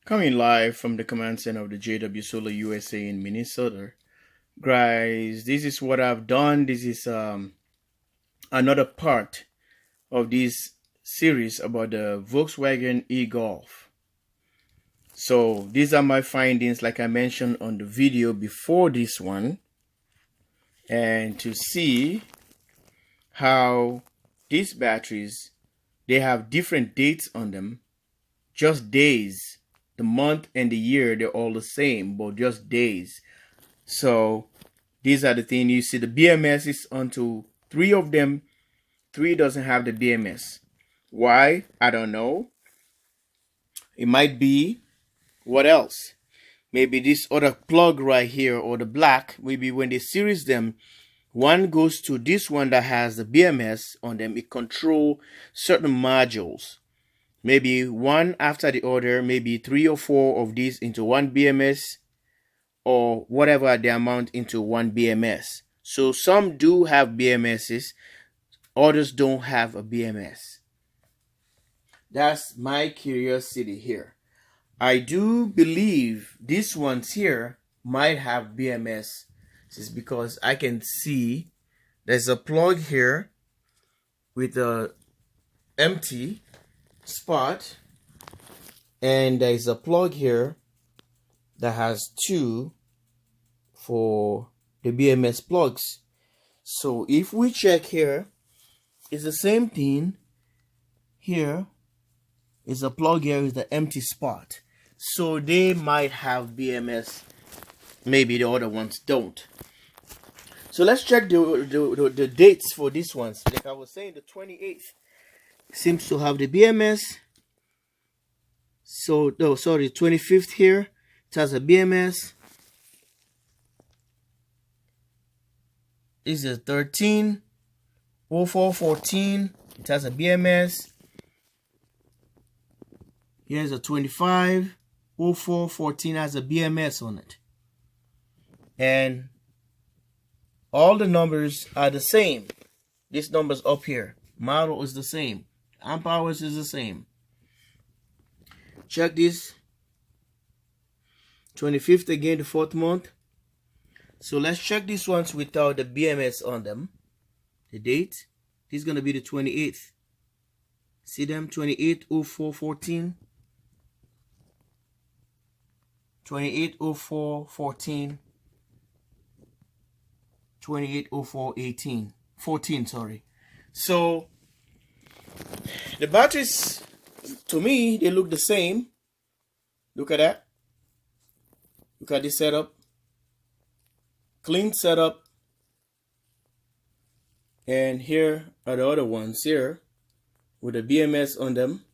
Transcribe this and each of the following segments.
Coming live from the command center of the jwsolarusa in Minnesota. Guys, this is what I've done. This is another part of this series about the Volkswagen e-Golf. So these are my findings, like I mentioned on the video before this one, and to see how these batteries, they have different dates on them, just days. The month and the year, they're all the same, but just days. So these are the things you see. The BMS is onto 3 of them. 3 doesn't have the BMS. Why? I don't know. It might be, what else? Maybe this other plug right here, or the black, maybe when they series them, one goes to this one that has the BMS on them. It control certain modules. Maybe one after the other, maybe 3 or 4 of these into one BMS, or whatever the amount into one BMS. So some do have BMSs, others don't have a BMS. That's my curiosity here. I do believe these ones here might have BMS. This is because I can see there's a plug here with a empty spot, and there's a plug here that has 2 for the BMS plugs. So if we check here, it's the same thing. Here is a plug, here is the empty spot. So they might have BMS, maybe the other ones don't. So let's check the dates for these ones. Like I was saying, the 28th seems to have the BMS. So, no, sorry, 25th here, it has a BMS. This is 13, 04, 14, it has a BMS. Here's a 25, 04, 14 has a BMS on it. And all the numbers are the same. These numbers up here, model is the same. Amp hours is the same. Check this. 25th again, the 4th month. So let's check these ones without the BMS on them. The date. This is going to be the 28th. See them? 28, 04, 14. 28, 04, 14. 28, 04, 18. 14, sorry. So the batteries, to me, they look the same. Look at that. Look at this setup. Clean setup. And here are the other ones here with the BMS on them.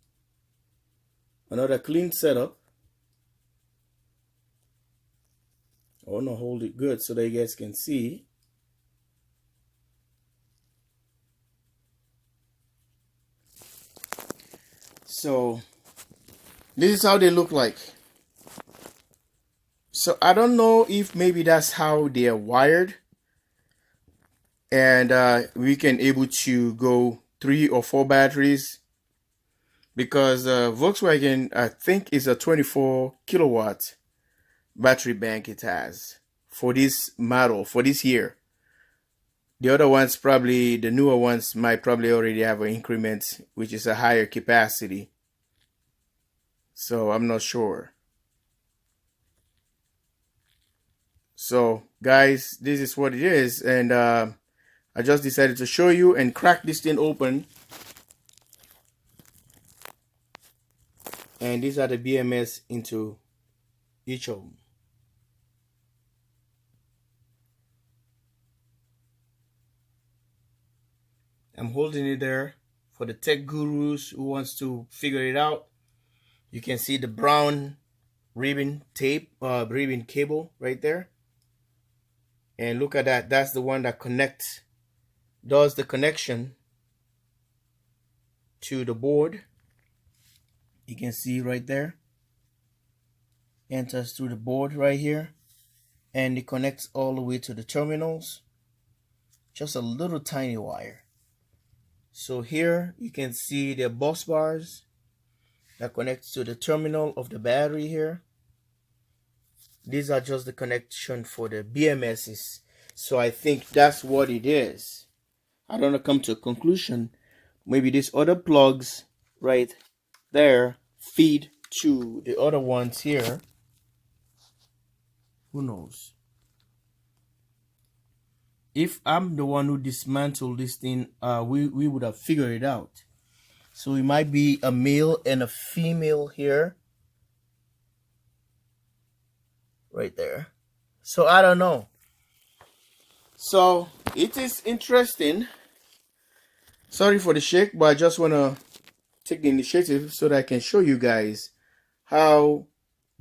Another clean setup. I want to hold it good so that you guys can see. So this is how they look like. So I don't know if maybe that's how they are wired, and we can able to go 3 or 4 batteries, because Volkswagen, I think, is a 24 kilowatt battery bank it has for this model, for this year. The other ones, probably the newer ones, might probably already have an increment which is a higher capacity. So I'm not sure. So guys, this is what it is, and I just decided to show you and crack this thing open. And these are the BMS into each of them. I'm holding it there for the tech gurus who wants to figure it out. You can see the brown ribbon tape, ribbon cable right there. And look at that. That's the one that does the connection to the board. You can see right there. Enters through the board right here. And it connects all the way to the terminals. Just a little tiny wire. So here you can see the bus bars. that connects to the terminal of the battery here. These are just the connection for the BMSs. So I think that's what it is. I don't know, come to a conclusion. Maybe these other plugs right there feed to the other ones here. Who knows? If I'm the one who dismantled this thing, we would have figured it out. So it might be a male and a female here. Right there. So I don't know. So it is interesting. Sorry for the shake, but I just want to take the initiative so that I can show you guys how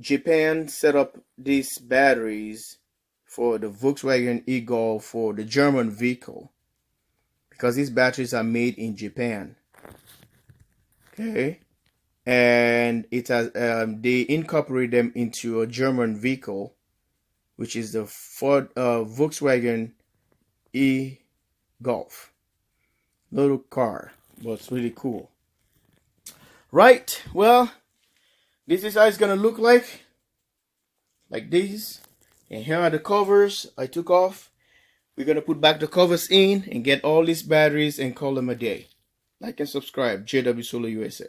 Japan set up these batteries for the Volkswagen e-Golf for the German vehicle, because these batteries are made in Japan. Okay, and it has they incorporate them into a German vehicle, which is the Ford Volkswagen e-Golf. Little car, but it's really cool. Right, well, this is how it's gonna look like this. And here are the covers I took off. We're gonna put back the covers in and get all these batteries and call them a day. Like and subscribe, jwsolarusa.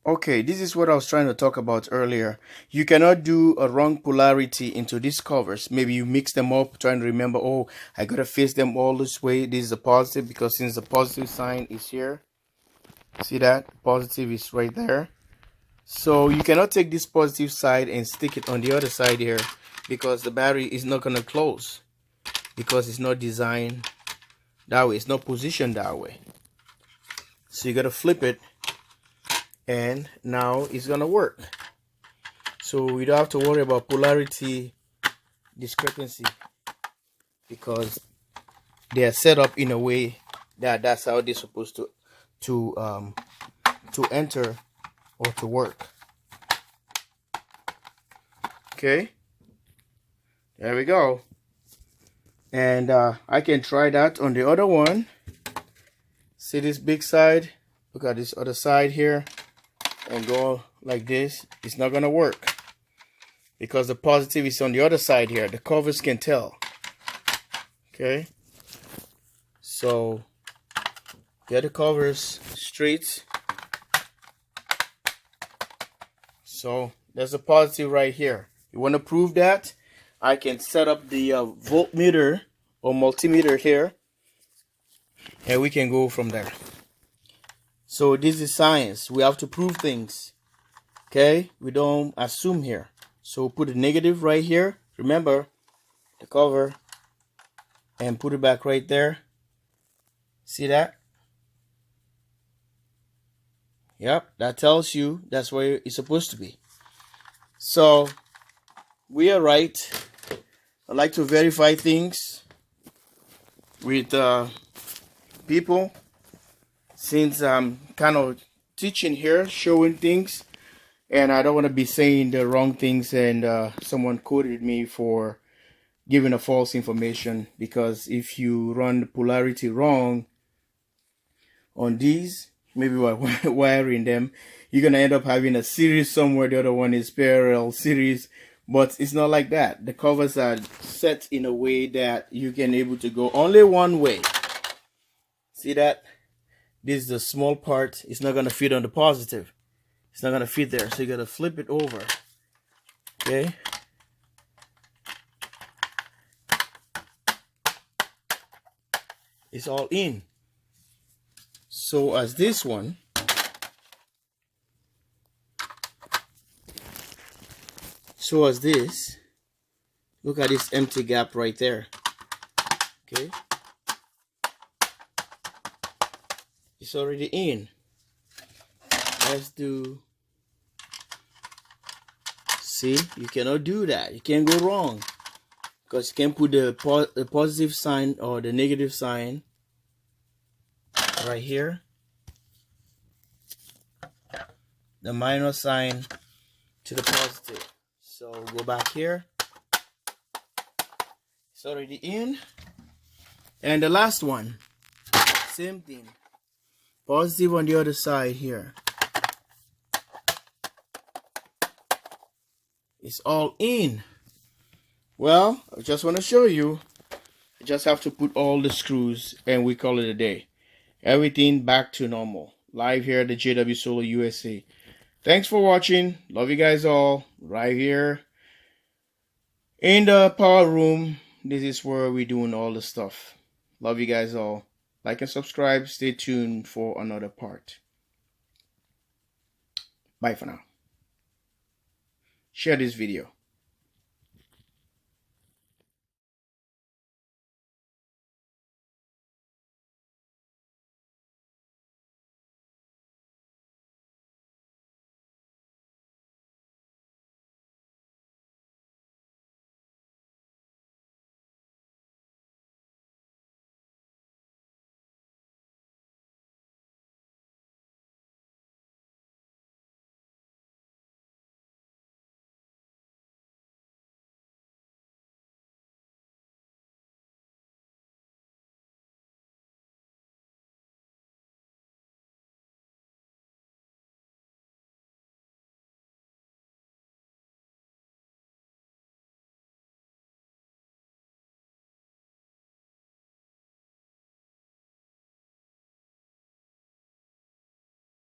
Okay, this is what I was trying to talk about earlier. You cannot do a wrong polarity into these covers. Maybe you mix them up, trying to remember, oh, I gotta face them all this way. This is a positive, because since the positive sign is here, see that? Positive is right there. So you cannot take this positive side and stick it on the other side here, because the battery is not gonna close, because it's not designed that way. It's not positioned that way. So you gotta flip it, and now it's gonna work. So we don't have to worry about polarity discrepancy, because they are set up in a way that that's how they're supposed to enter or to work. Okay, there we go. And I can try that on the other one. See this big side? Look at this other side here, and go like this. It's not gonna work because the positive is on the other side here. The covers can tell. Okay, so get the covers straight. So there's a positive right here. You want to prove that? I can set up the voltmeter or multimeter here, and we can go from there. So this is science. We have to prove things. Okay, we don't assume here. So put a negative right here. Remember the cover, and put it back right there. See that? Yep, that tells you that's where it's supposed to be. So we are right. I like to verify things with people, since I'm kind of teaching here, showing things, and I don't want to be saying the wrong things and someone quoted me for giving a false information, because if you run the polarity wrong on these, maybe while wiring them, you're gonna end up having a series somewhere, the other one is parallel series, but it's not like that. The covers are set in a way that you can able to go only one way. See that? This is the small part. It's not gonna fit on the positive. It's not gonna fit there, so you gotta flip it over. Okay. It's all in. So as this one, so as this, look at this empty gap right there. Okay, it's already in. Let's do, see, you cannot do that. You can't go wrong, because you can put the positive sign or the negative sign right here, the minus sign to the positive. So go back here, it's already in. And the last one, same thing. Positive on the other side here. It's all in. Well, I just want to show you. I just have to put all the screws and we call it a day. Everything back to normal. Live here at the JW Solar USA. Thanks for watching. Love you guys all. Right here in the power room. This is where we're doing all the stuff. Love you guys all. Like and subscribe. Stay tuned for another part. Bye for now. Share this video.